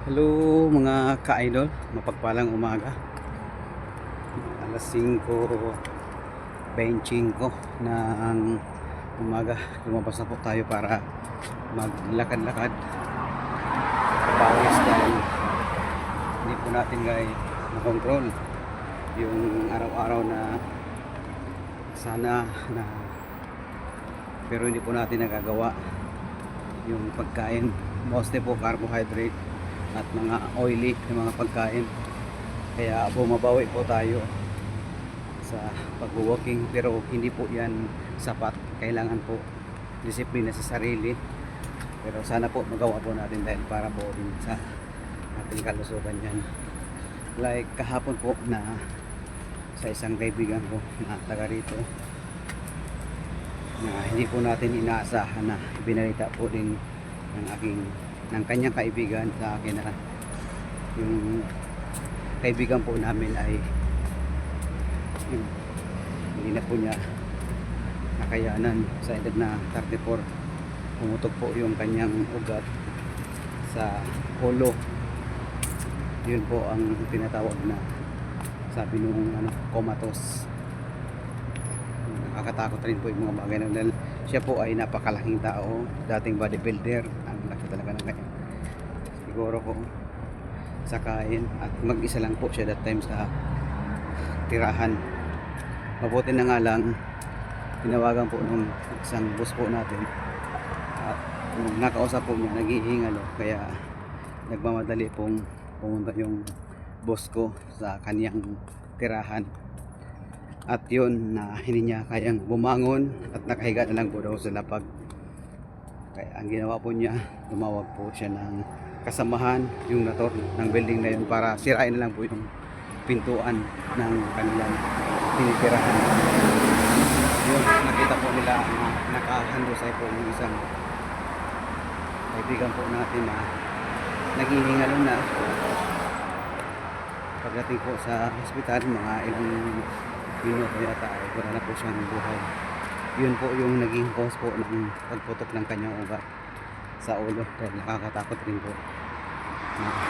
Hello mga ka-idol, mapagpalang umaga. Alas 5:25 ng umaga. Lumabas na po tayo para maglakad-lakad. Pawis dahil hindi po natin makontrol yung araw-araw na sana na, pero hindi po natin nagagawa yung pagkain, mostly po carbohydrate at mga oily na mga pagkain, kaya bumabawi po tayo sa pag-walking, pero hindi po yan sapat. Kailangan po disiplina sa sarili, pero sana po magawa po natin dahil para po din sa ating kalusugan yan. Like kahapon po na sa isang kaibigan ko na taga rito na hindi po natin inaasahan na binalita po din ng kanyang kaibigan sa akin na yung kaibigan po namin ay hindi na po niya nakayanan sa edad na 34. Pumutok po yung kanyang ugat sa ulo. Yun po ang tinatawag na, sabi nung comatose. Nakakatakot rin po yung mga bagay na dahil siya po ay napakalaking tao, dating bodybuilder. Ang laki talaga ng kanya. Siguro po sa kain, at mag-isa lang po siya that time sa tirahan. Mabuti na nga lang tinawagan po nung isang boss po natin, at nung nakausap po niya naghihingalo, kaya nagmamadali pong pumunta yung boss ko sa kanyang tirahan. At yun na hindi niya kayang bumangon at nakahiga na lang po daw sa lapag. Kaya ang ginawa po niya, tumawag po siya ng kasamahan, yung nator ng building na yun, para sirain na lang po yung pintuan ng kanilang tinitirahan. Yun, nakita po nila na nakahandusay po yung isang kaibigan po natin na naghihingalo na. Pagdating po sa hospital, mga ilang minuto yata ay wala na po siyang buhay. Yun po yung naging cause po ng pagputok ng kanyang ugat sa ulo, dahil nakakatakot rin po.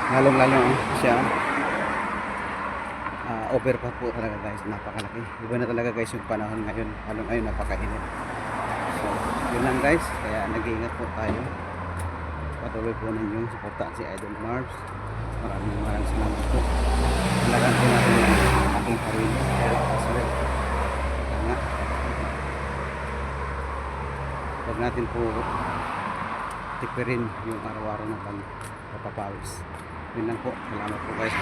Lalong lalo siya, overpass po talaga guys, napakalaki. Iba na talaga guys yung panahon ngayon, lalong ngayon napakainit. So yun lang guys, kaya nag-iingat po tayo. Patuloy po ninyong suportaan si Idol Marbs. Maraming salamat po. Halagaan po natin yung ating sarili as well. Kaya nga, huwag natin po tipirin yung araw-araw na pagpapawis. Yun lang po. Salamat po guys.